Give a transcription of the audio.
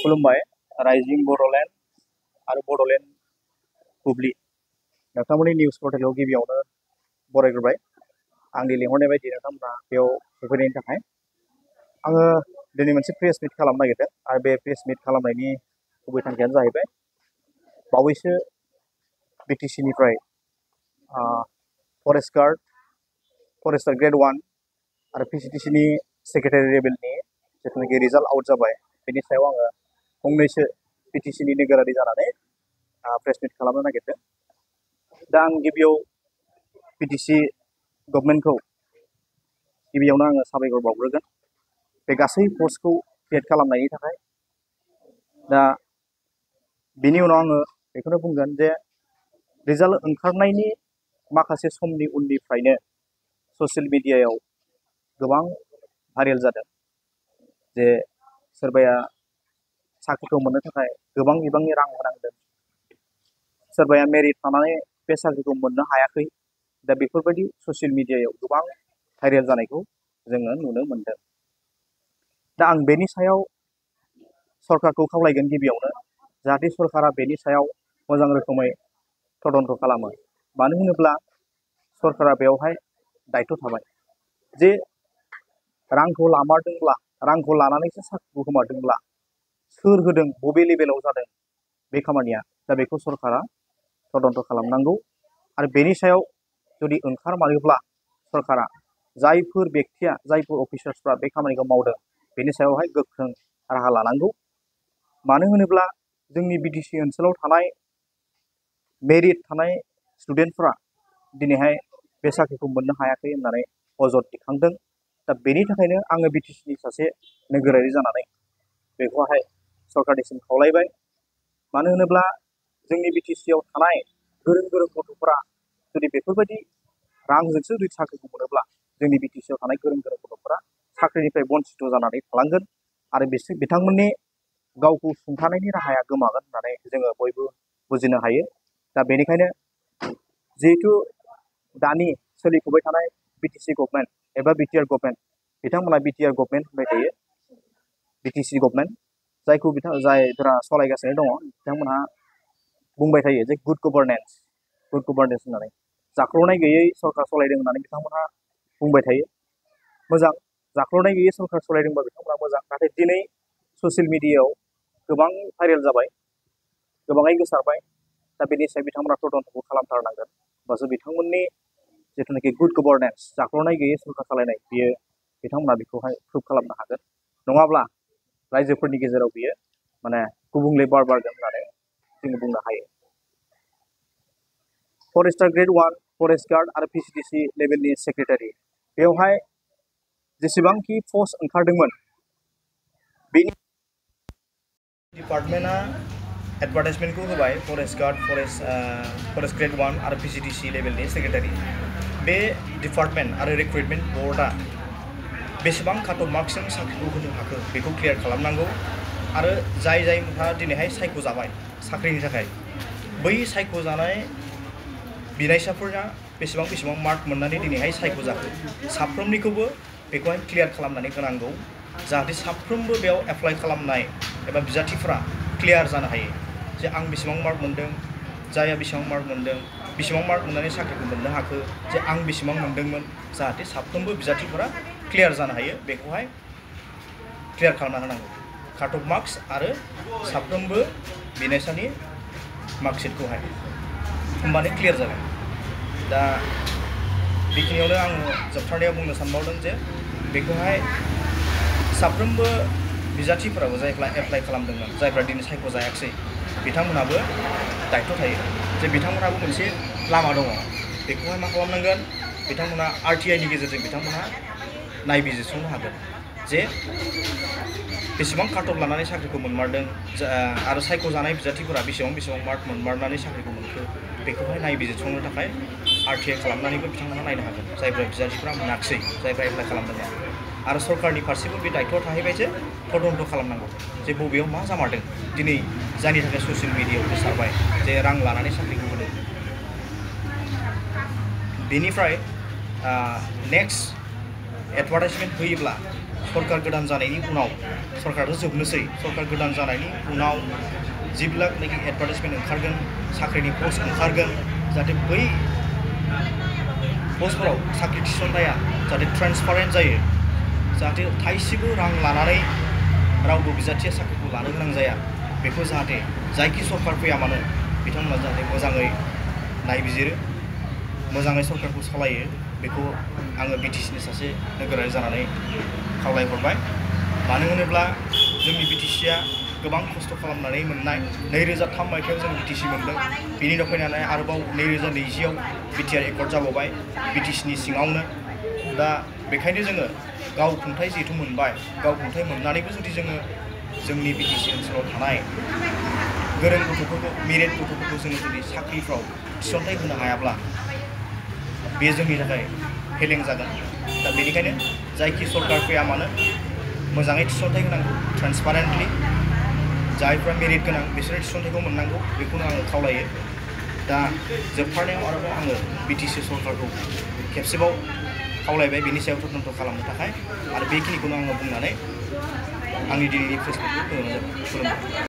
खुलुमबाय राइजिं बड'लेण्ड आरो बड'लेण्ड बुब्लि नोंथांमोननि निउस पर्टेलाव गिबियावनो बरायग्रोबाय आंनि लिंहरनाय बायदि नोंथांमोना बेयाव सफैनायनि थाखाय आङो दिनै मोनसे प्रेस मिट खालामनो नागिरदों आरो बे प्रेस मिट खालामनायनि गुबै थांखियानो जाहैबाय बावैसो बिटिसिनिफ्राय फरेस्टार ग्रेड 1 आरो पिसिटिसिनि सेक्रेटारि लेभेलनि जिथुनाखि रिजाल्ट आउट जाबाय बेनि सायाव आङो फंनैसो बिटिसिनि नोगोरारि जानानै प्रेस मिट खालामनो नागिरदों। दा आं गिबियाव बिटिसि गभर्नमेन्टखौ गिबियावनो आङो साबायखर बावग्रोगोन बे गासै पस्टखौ क्रिएट खालामनायनि थाखाय। दा बिनि उनाव आङो बेखौनो बुंगोन जे रिजाल्ट ओंखारनायनि माखासे समनि उननिफ्रायनो ससियेल मिडियायाव गोबां भाइरेल जादों जे सोरबाया साख्रिखौ मोननो थाखाय गोबां बिबांनि रां होनांदों, सोरबाया मेरिट थानानै बे साख्रिखौ मोननो हायाखै। दा बेफोरबायदि ससियेल मिडियायाव गोबां भाइरेल जानायखौ जोङो नुनो मोनदों। दा आं बेनि सायाव सरकारखौ खावलायगोन गिबियावनो जाहाथे सरकारा बेनि सायाव मोजां रोखोमै तदन्त खालामो। मानो होनोब्ला सरकारा बेवहाय दायथ' थाबाय जे रांखौ लामारदोंब्ला रांखौ लानानैसो साख्रिखौ गोमादोंब्ला सोर होदों, बबे लेभेलाव जादों बे खामानिया, दा बेखौ सरकारा तदन्त खालामनांगौ। आरो बेनि सायाव जुदि ओंखारमारोब्ला सरकारा जायफोर बेक्तिया जायफोर अफिसार्सफ्रा बे खामानिखौ मावदों बेनि सायावहाय गोख्रों राहा लानांगौ। मानो होनोब्ला जोंनि बिटिसि ओनसोलाव थानाय मेरिट थानाय स्टुडेन्टफ्रा दिनैहाय बे साख्रिखौ मोननो हायाखै होननानै अजद दिखांदों। दा बेनि थाखायनो आङो बिटिसिनि सासे नोगोरारि जानानै बेखौहाय सरकारनिसिम खावलायबाय। मानो होनोब्ला जोंनि बिटिसिआव थानाय गोरों गोरों गथ'फोरा जुदि बेफोरबायदि रांजोंसो जुदि साख्रिखौ मोनोब्ला जोंनि बिटिसिआव थानाय गोरों गोरों गथ'फोरा साख्रिनिफ्राय बन्सित जानानै थालांगोन आरो बिथांमोननि गावखौ सुंथानायनि राहाया गोमागोन होननानै जोङो बयबो बुजिनो हायो। दा बेनिखायनो जिहेतु दानि सोलिफुबाय थानाय बिटिसि गभर्नमेन्ट एबा बिटिआर गभर्नमेन्ट, बिथांमोना बिटिआर गभर्नमेन्ट होनबाय थायो, बिटिसि गभर्नमेन्ट जायफोरा सालायगासिनो दङ बिथांमोनहा बुंबाय थायो जे गुड गभर्नेन्स होननानै। जाख्ल'नाय गैयै सरकार सालायदों होननानै बिथांमोनहा बुंबाय थायो। मोजां, जाख्ल'नाय गैयै सरकार सालायदोंबा बिथांमोनहा मोजां। नाथाय दिनै ससियेल मिडियायाव गोबां भाइरेल जाबाय, गोबाङै गोसारबाय। दा बेनि सायाव बिथांमोना तदन्तखौ खालामथारनांगोन, होमबासो बिथांमोननि जिथुनाखि गुड गभर्नेन्स, जाख्ल'नाय गैयै सरकार सालायनाय, बियो बिथांमोना बेखौहाय प्रुभ खालामनो हागोन। नङाब्ला रायजोफोरनि गेजेराव बियो गुबुंले बार बारगोन होननानै जोङो बुंनो हायो। फरेस्टार ग्रेड 1, फरेस्ट गार्ड आरो पिसिटिसि लेभेलनि सेक्रेटारि, बेवहाय जेसेबांखि पस्ट ओंखारदोंमोन बेनि डिपार्टमेन्टआ एडभार्टाइजमेन्टखौ होबाय फरेस्ट गार्ड, फरेस्ट ग्रेड 1 आरो पिसिटिसि लेभेलनि सेक्रेटारि। बे डिपार्टमेन्ट आरो रिक्रुटमेन्ट बर्डआ बेसेबां काट अफ मार्क्सजों साख्रिखौ होनो हाखो बेखौ क्लियार खालामनांगौ। आरो जायफ्रा दिनैहाय सायख'जाबाय साख्रिनि थाखाय, बै सायख'जानाय बिनायसाफोरा बेसेबां मार्क मोननानै दिनैहाय सायख'जाखो साफ्रोमनिखौबो बेखौहाय क्लियार खालामनानै होनांगौ, जाहाथे साफ्रोमबो बेयाव एप्लाइ खालामनाय एबा बिजाथिफ्रा क्लियार जानो हायो जे आं बेसेबां मार्क मोनदों, जायहा बेसेबां मार्क मोनदों, बेसेबां मार्क मोननानै साख्रिखौ मोननो हाखो, जे आं बेसेबां मोनदोंमोन, जाहाथे साफ्रोमबो बिजाथिफोरा क्लियार जानो हायो। बेखौहाय क्लियार खालामना होनांगौ, काट अफ मार्क्स आरो साफ्रोमबो बिनायसानि मार्कशिटखौहाय, होमबानो क्लियार जागोन। दा बेखिनियावनो आङो जोबथारनायाव बुंनो सानबावदों जे बेखौहाय साफ्रोमबो बिजाथिफोराबो जायफ्रा एप्लाइ खालामदोंमोन, जायफ्रा दिनै सायख'जायाखिसै, बिथांमोनहाबो दायथ' थायो जे बिथांमोनहाबो मोनसे लामा दङ। बेखौहाय मा खालामनांगोन, बिथांमोना आरटिआइनि गेजेरजों बिथांमोनहा नायबिजिरसंनो हागोन जे बेसेबां काट अफ लानानै साख्रिखौ मोनमारदों आरो सायख'जानाय बिजाथिफोरा बेसेबां मार्क मोनमारनानै साख्रिखौ मोनखो, बेखौहाय नायबिजिरसंनो थाखाय आरटिआइ खालामनानैबो बिथांमोना नायनो हागोन, जायफ्रा बिजाथिफ्रा मोनाखिसै, जायफ्रा एप्लाइ खालामदोंमोन। आरो सरकारनि फारसेबो बे दायथ'आ थाहैबाय जे तदन्त खालामनांगौ जे बबेयाव मा जामारदों दिनै, जायनि थाखाय ससियेल मिडियायाव गोसारबाय जे रां लानानै साख्रिखौ होदों। बेनिफ्राय नेक्स्ट एडभार्टाइजमेन्ट होयोब्ला सरकार गोदान जानायनि उनाव सरकाराथ' जोबनोसै सरकार गोदान जानायनि उनाव जिबिलाकनाखि एडभार्टाइजमेन्ट ओंखारगोन साख्रिनि पस्ट ओंखारगोन जाहाथे बै पस्टफोराव साख्रि थिसननाया जाहाथे ट्रान्सपारेन्ट जायो जाहाथे थाइसेबो रां लानानै रावबो बिजाथिया साख्रिखौ लानो गोनां जाया बेखौ जाहाथे जायखि सरकार फैया मानो बिथांमोना जाहाथे मोजाङै नायबिजिरो मोजाङै सरकारखौ सालायो बेखौ आङो बिटिसिनि सासे नोगोरारि जानानै खावलायहरबाय मानो होनोब्ला जोंनि बिटिसिया गोबां खस्थ' खालामनानै मोननाय 2003 मायथाइयाव जों बिटिसि मोनदों बिनि उनाव फैनानै आरोबाव 2020आव बिटिआर एकर्ड जाबावबाय बिटिसिनि सिङावनो दा बेखायनो जोङो गावखुंथाय जिहेतु मोनबाय गावखुंथाय मोननानैबो जुदि जोङो जोंनि बिटिसि ओनसोलाव थानाय गोरों गथ'फोरखौ मेरिट गथ'फोरखौ जोङो जुदि साख्रिफ्राव थिसनथाय होनो हायाब्ला बे जोंनि थाखाय फेलें जागोन दा बेनिखायनो जायखि सरकार फैया मानो मोजाङै थिसनथाय होनांगौ ट्रान्सपारेन्टलि जायफ्रा मेरिट गोनां बिसोरो थिसनथायखौ मोननांगौ बेखौनो आङो खावलायो दा जोबथारनायाव आरोबाव आङो बिटिसि सरकारखौ खेबसेबाव खावलायबाय बेनि सायाव तदन्त खालामनो थाखाय आरो बेखिनिखौनो आङो बुंनानै आंनि दिनैनि प्रेसखौ होनो जाबाय खुलुमबाय।